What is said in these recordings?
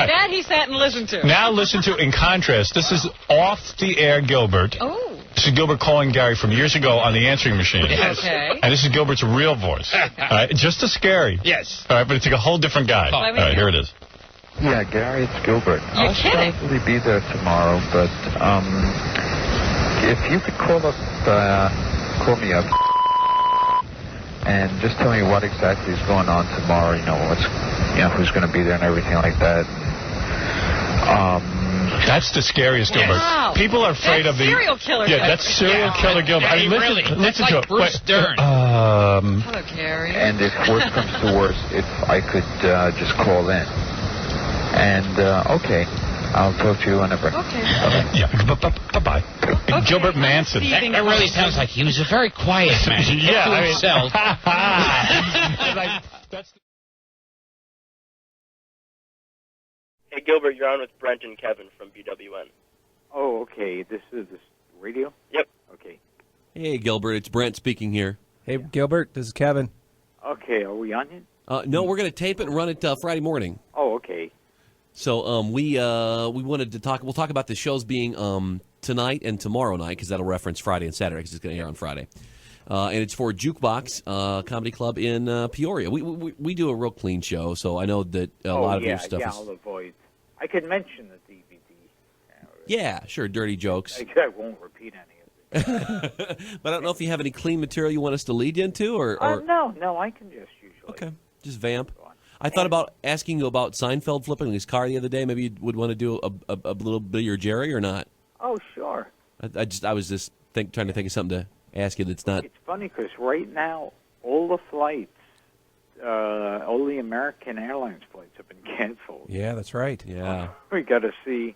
right. That he sat and listened to. Now listen to, in contrast, this is off-the-air Gilbert. Oh. This is Gilbert calling Gary from years ago on the answering machine. Yes. Okay. And this is Gilbert's real voice. All right, just as scary. Yes. All right, but it's like a whole different guy. Oh. All right, here it is. Yeah, Gary, it's Gilbert. You're kidding. I'll probably be there tomorrow, but if you could call me up and just tell me what exactly is going on tomorrow, who's going to be there and everything like that. That's the scariest Gilbert. Wow. People are afraid of the serial killer. Yeah, that's serial killer Gilbert. I mean, listen to like it. Bruce Dern. Hello, Gary. And if worse comes to worse, if I could just call in. And, okay, I'll talk to you whenever. Okay. Yeah, bye-bye. Okay. Gilbert Manson. That really sounds like he was a very quiet man. Yeah, I mean, Hey, Gilbert, you're on with Brent and Kevin from BWN. Oh, okay. This is radio? Yep. Okay. Hey, Gilbert, it's Brent speaking here. Hey, Gilbert, this is Kevin. Okay, are we on it? No, we're going to tape it and run it Friday morning. Oh, okay. So we wanted to talk. We'll talk about the shows being tonight and tomorrow night because that'll reference Friday and Saturday because it's going to air on Friday. And it's for Jukebox Comedy Club in Peoria. We do a real clean show, so I know that a lot of your stuff is. I'll avoid. I could mention the DVD. Yeah, sure, dirty jokes. I won't repeat any of it. But I don't know if you have any clean material you want us to lead you into, or no, I can just usually. Okay, just vamp. I thought about asking you about Seinfeld flipping his car the other day. Maybe you would want to do a little bit of your Jerry or not. Oh, sure. I was just trying to think of something to ask you that's not. It's funny because right now all the flights, all the American Airlines flights have been canceled. Yeah, that's right. Yeah. We got to see.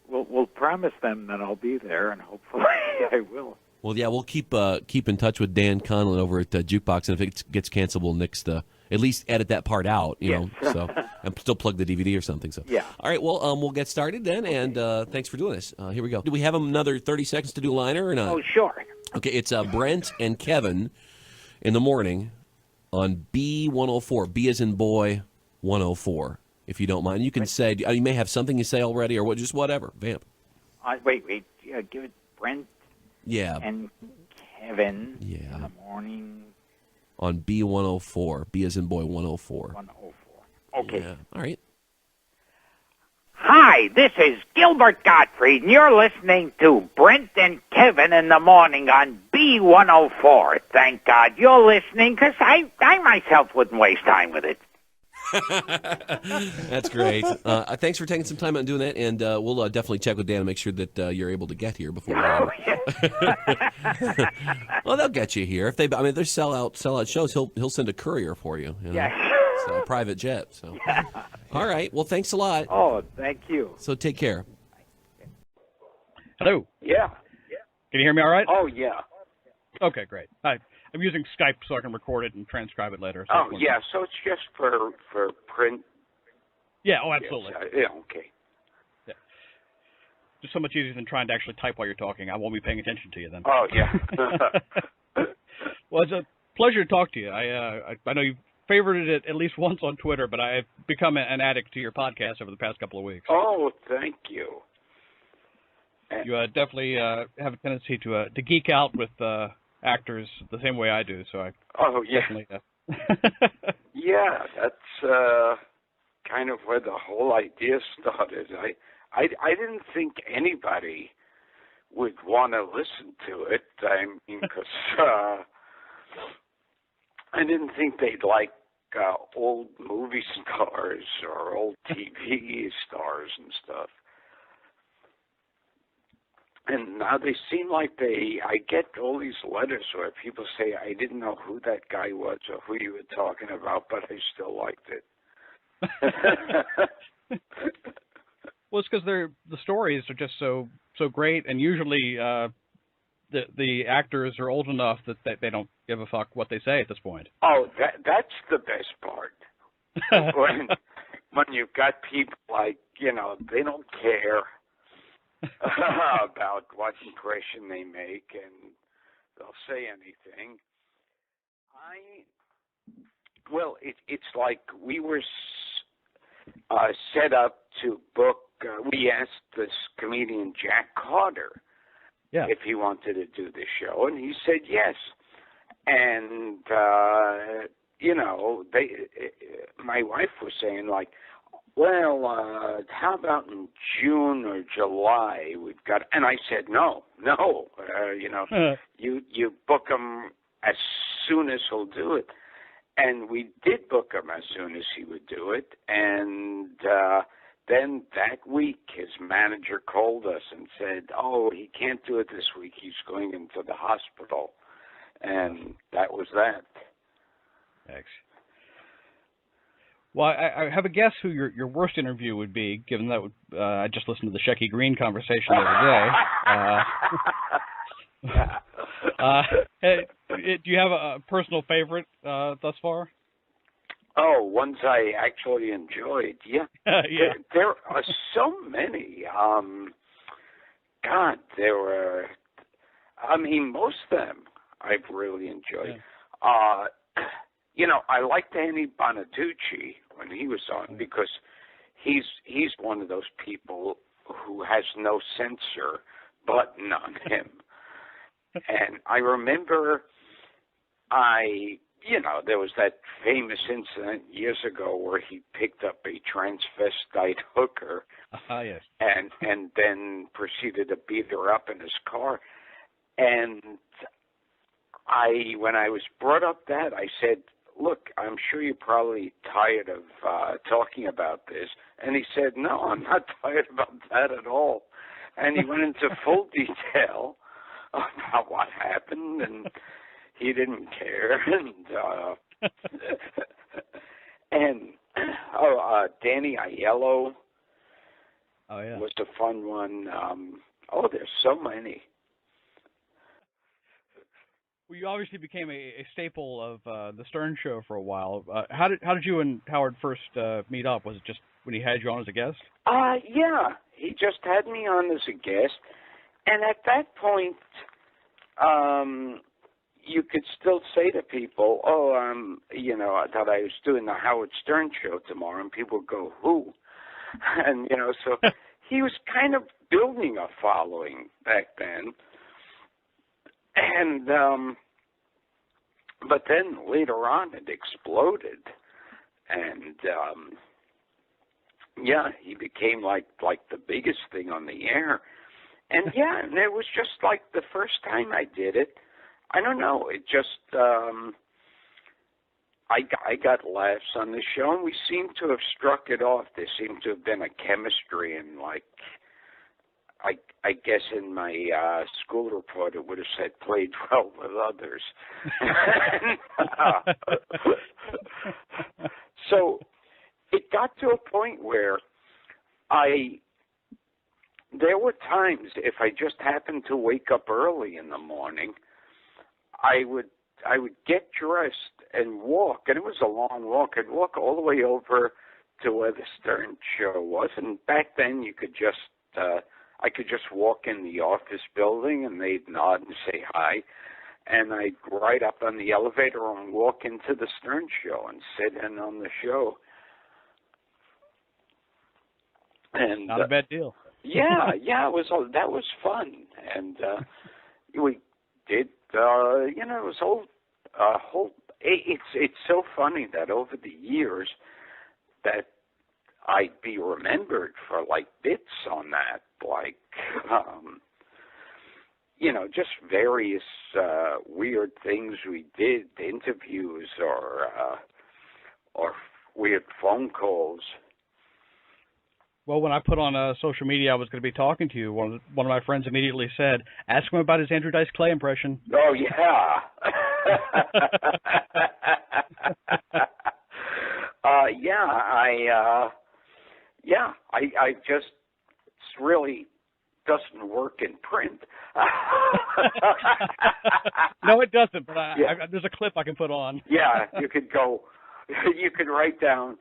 We'll promise them that I'll be there, and hopefully I will. Well, yeah, we'll keep in touch with Dan Conlon over at Jukebox, and if it gets canceled, we'll at least edit that part out, you know, so and still plug the DVD or something. So yeah. All right, well, we'll get started then, and thanks for doing this. Here we go. Do we have another 30 seconds to do liner or not? Oh, sure. Okay, it's Brent and Kevin in the morning on B104. B as in boy, 104. If you don't mind, you can say you may have something you say already, or just whatever. Vamp. Wait. Give it Brent. Yeah. And Kevin. Yeah. In the morning. On B104. B as in boy, 104. 104. Okay. Yeah. All right. Hi, this is Gilbert Gottfried, and you're listening to Brent and Kevin in the morning on B104. Thank God you're listening, because I myself wouldn't waste time with it. That's great. Thanks for taking some time out and doing that, and we'll definitely check with Dan to make sure that you're able to get here before. Well, they'll get you here if they. I mean, they're sell out shows. He'll send a courier for you. You know? Yeah. So, a private jet. So. Yeah. All right. Well, thanks a lot. Oh, thank you. So take care. Hello. Yeah. Can you hear me all right? Oh, yeah. Okay, great. I'm using Skype so I can record it and transcribe it later. So so it's just for print? Yeah, absolutely. Okay. Yeah. Just so much easier than trying to actually type while you're talking. I won't be paying attention to you then. Oh, yeah. Well, it's a pleasure to talk to you. I know you've favorited it at least once on Twitter, but I've become an addict to your podcast over the past couple of weeks. Oh, thank you. You definitely have a tendency to geek out with actors the same way I do. So definitely. Yeah, that's kind of where the whole idea started. I didn't think anybody would want to listen to it. I mean, because I didn't think they'd like old movie stars or old TV stars and stuff. And now they seem like I get all these letters where people say, I didn't know who that guy was or who you were talking about, but I still liked it. Well, it's because the stories are just so great, and usually the actors are old enough that they don't give a fuck what they say at this point. Oh, that's the best part. when you've got people like, they don't care about what impression they make, and they'll say anything. Well, it's like we were set up to book. We asked this comedian Jack Carter if he wanted to do the show, and he said yes. And my wife was saying like, well, how about in June or July? We've got, and I said no. You book him as soon as he'll do it. And we did book him as soon as he would do it. And then that week, his manager called us and said, oh, he can't do it this week. He's going into the hospital. And that was that. Thanks. Well, I have a guess who your worst interview would be, given that I just listened to the Shecky Green conversation the other day. Do you have a personal favorite thus far? Oh, ones I actually enjoyed. Yeah. Yeah. There are so many. God, there were. I mean, most of them I've really enjoyed. Yeah. I liked Danny Bonaducci when he was on because he's one of those people who has no censor button on him. And I remember there was that famous incident years ago where he picked up a transvestite hooker yes. and then proceeded to beat her up in his car. And when I was brought up that, I said, look, I'm sure you're probably tired of talking about this. And he said, no, I'm not tired about that at all. And he went into full detail about what happened, and he didn't care. And Danny Aiello was a fun one. There's so many. Well, you obviously became a staple of the Stern Show for a while. How did you and Howard first meet up? Was it just when he had you on as a guest? Yeah, he just had me on as a guest, and at that point, you could still say to people, that I was doing the Howard Stern Show tomorrow, and people would go, who? And, so he was kind of building a following back then. And, but then later on it exploded. And, he became like the biggest thing on the air. And and it was just like the first time I did it. I don't know. It just, I got laughs on the show, and we seemed to have struck it off. There seemed to have been a chemistry, and I guess in my school report it would have said played well with others. So it got to a point where there were times if I just happened to wake up early in the morning, I would get dressed and walk, and it was a long walk. I'd walk all the way over to where the Stern Show was, and back then you could just I could just walk in the office building, and they'd nod and say hi, and I'd ride up on the elevator and walk into the Stern Show and sit in on the show. And not a bad deal. That was fun, and we did. It was a whole. It's so funny that over the years that I'd be remembered for like bits on that, like just various weird things we did, interviews or weird phone calls. Well, when I put on social media I was going to be talking to you, one of my friends immediately said, ask him about his Andrew Dice Clay impression. Oh, yeah. I just, it's really doesn't work in print. No, it doesn't, but there's a clip I can put on. Yeah, you could write down,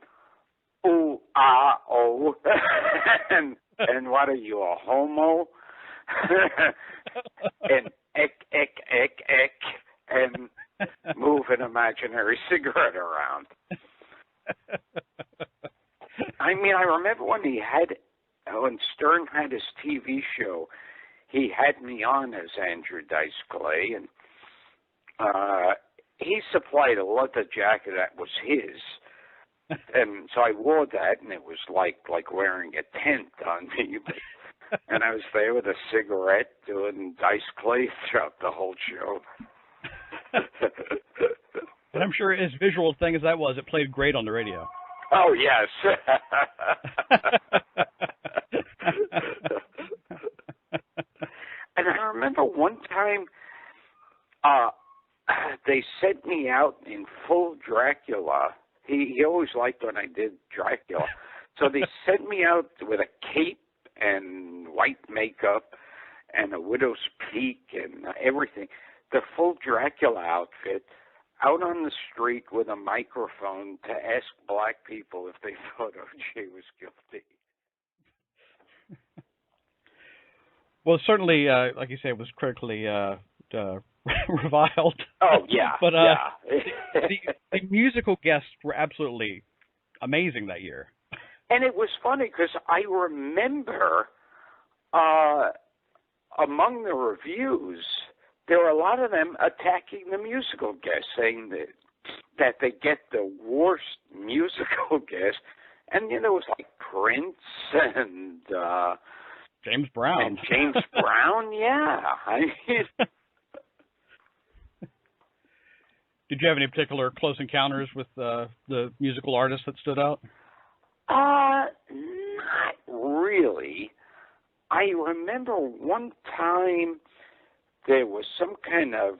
ooh, ah, oh, and what are you, a homo? And ek, and move an imaginary cigarette around. I mean, I remember when Stern had his TV show, he had me on as Andrew Dice Clay, and he supplied a leather jacket that was his. And so I wore that, and it was like wearing a tent on me. And I was there with a cigarette doing Dice Clay throughout the whole show. And I'm sure as visual a thing as that was, it played great on the radio. Oh, yes. And I remember one time they sent me out in full Dracula. He always liked when I did Dracula. So they sent me out with a cape and white makeup and a widow's peak and everything. The full Dracula outfit, out on the street with a microphone to ask black people if they thought O.J. was guilty. Well, certainly, like you say, it was critically reviled. Oh, yeah. But yeah. the musical guests were absolutely amazing that year. And it was funny because I remember among the reviews, there were a lot of them attacking the musical guests, saying that they get the worst musical guests. And, you know, it was like Prince and James Brown. And James Brown, yeah. I mean, did you have any particular close encounters with the musical artists that stood out? Not really. I remember one time there was some kind of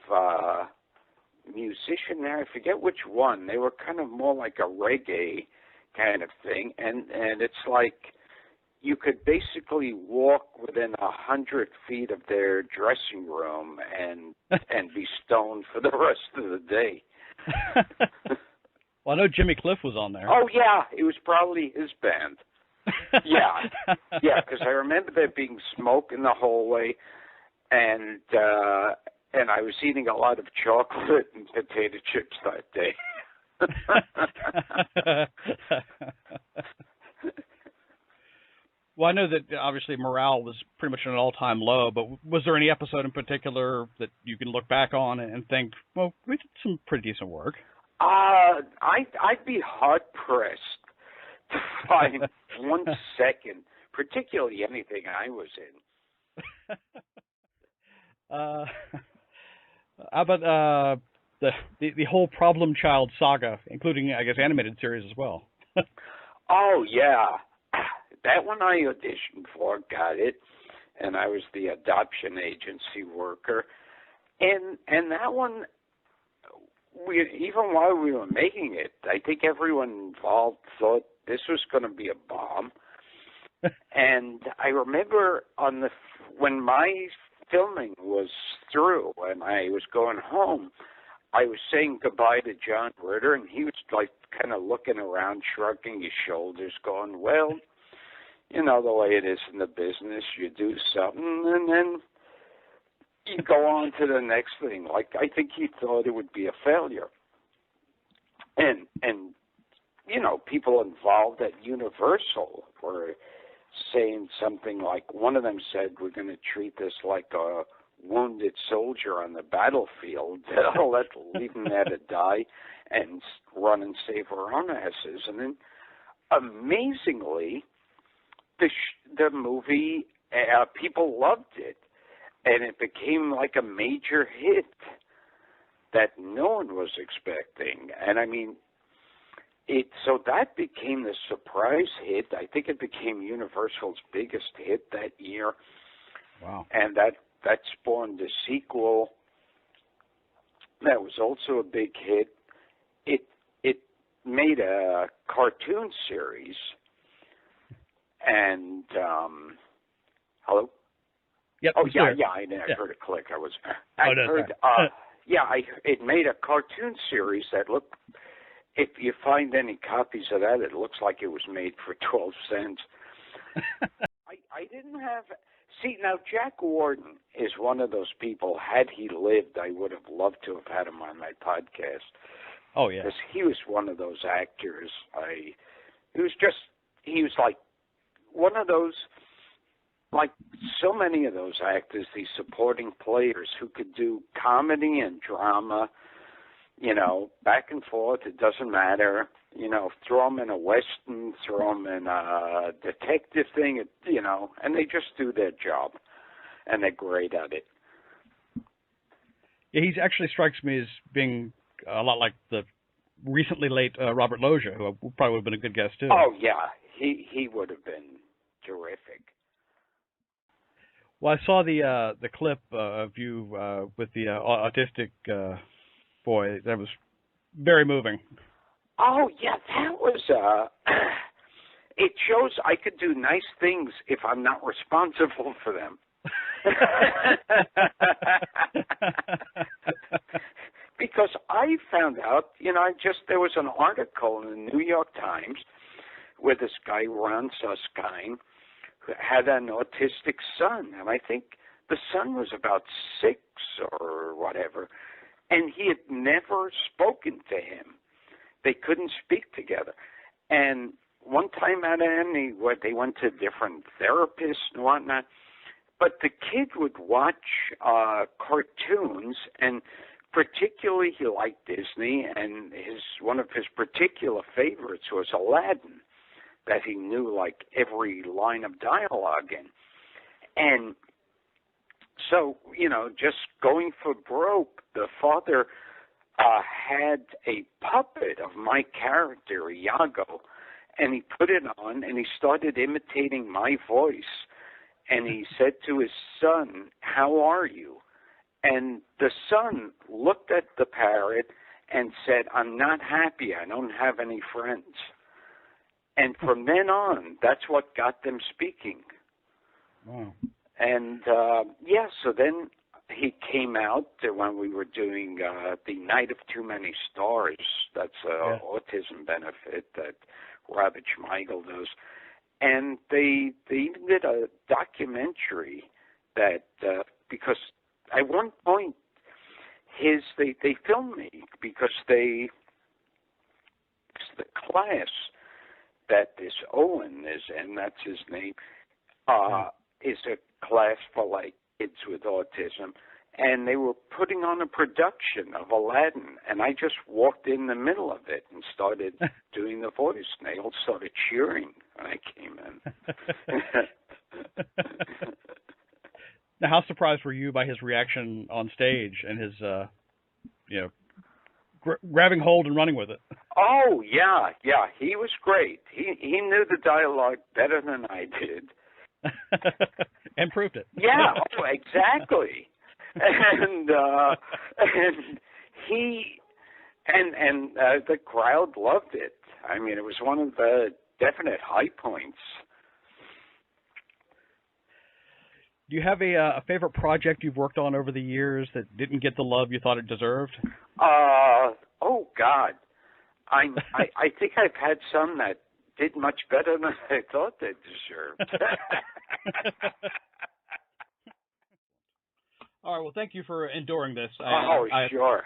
musician there. I forget which one. They were kind of more like a reggae kind of thing, and it's like you could basically walk within 100 feet of their dressing room and be stoned for the rest of the day. Well, I know Jimmy Cliff was on there. Oh, yeah. It was probably his band. Yeah. Yeah, because I remember there being smoke in the hallway, and I was eating a lot of chocolate and potato chips that day. Well, I know that obviously morale was pretty much at an all-time low, but was there any episode in particular that you can look back on and think, well, we did some pretty decent work? I'd be hard-pressed to find 1 second, particularly anything I was in. How about the whole Problem Child saga, including, I guess, animated series as well? Oh, yeah. That one I auditioned for, got it, and I was the adoption agency worker. And that one, even while we were making it, I think everyone involved thought this was going to be a bomb. And I remember when my filming was through and I was going home, I was saying goodbye to John Ritter, and he was like kind of looking around, shrugging his shoulders, going, well, you know, the way it is in the business, you do something and then you go on to the next thing. Like, I think he thought it would be a failure. And you know, people involved at Universal were saying something like, one of them said, we're going to treat this like a wounded soldier on the battlefield. Let's leave him there to die and run and save our own asses. And then, amazingly, the movie, people loved it, and it became like a major hit that no one was expecting. And I mean, so that became the surprise hit. I think it became Universal's biggest hit that year. Wow. And that spawned a sequel that was also a big hit. It made a cartoon series. And hello? Yep. Oh, yeah. I heard a click. It made a cartoon series that looked. If you find any copies of that, it looks like it was made for 12 cents. I didn't have. See, now Jack Warden is one of those people. Had he lived, I would have loved to have had him on my podcast. Oh yeah, because he was one of those actors. He was just he was like one of those, like so many of those actors, these supporting players who could do comedy and drama, back and forth. It doesn't matter. Throw them in a Western, throw them in a detective thing, and they just do their job, and they're great at it. Yeah, he actually strikes me as being a lot like the recently late Robert Loggia, who probably would have been a good guest too. Oh yeah, he would have been terrific. Well, I saw the clip of you with the autistic boy. That was very moving. Oh yeah, that was. It shows I could do nice things if I'm not responsible for them. Because I found out, there was an article in the New York Times where this guy, Ron Suskind, had an autistic son. And I think the son was about 6 or whatever. And he had never spoken to him. They couldn't speak together. And one time at the end, they went to different therapists and whatnot. But the kid would watch cartoons, and particularly he liked Disney, and one of his particular favorites was Aladdin, that he knew like every line of dialogue in. And so, just going for broke, the father had a puppet of my character, Iago, and he put it on, and he started imitating my voice. And he said to his son, "How are you?" And the son looked at the parrot and said, "I'm not happy. I don't have any friends." And from then on, that's what got them speaking. Wow. And, so then he came out when we were doing the Night of Too Many Stars. That's an autism benefit that Robert Schmeigel does. And they even did a documentary that, because at one point they filmed me because the class that this Owen is in, that's his name, is a class for like kids with autism, and they were putting on a production of Aladdin, and I just walked in the middle of it and started doing the voice, and they all started cheering when I came in. Now, how surprised were you by his reaction on stage and his, grabbing hold and running with it? Oh, yeah, he was great. He knew the dialogue better than I did. And proved it. Yeah, exactly. And the crowd loved it. I mean, it was one of the definite high points. Do you have a favorite project you've worked on over the years that didn't get the love you thought it deserved? Oh God, I think I've had some that did much better than I thought they deserved. All right. Well, thank you for enduring this. Sure.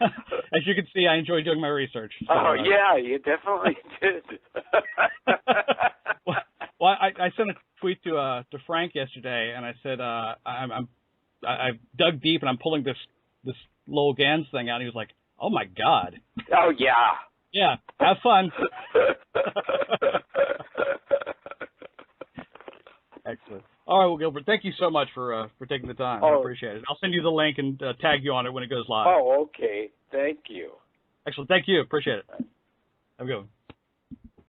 As you can see, I enjoy doing my research. So, yeah, you definitely did. Well, I sent a tweet to Frank yesterday, and I said I dug deep and I'm pulling this Lowell Gans thing out. And he was like, "Oh my God." Oh yeah. Yeah. Have fun. Excellent. All right, well, Gilbert, thank you so much for taking the time. I appreciate it. I'll send you the link and tag you on it when it goes live. Oh, okay. Thank you. Excellent. Thank you. Appreciate it. Have a good one.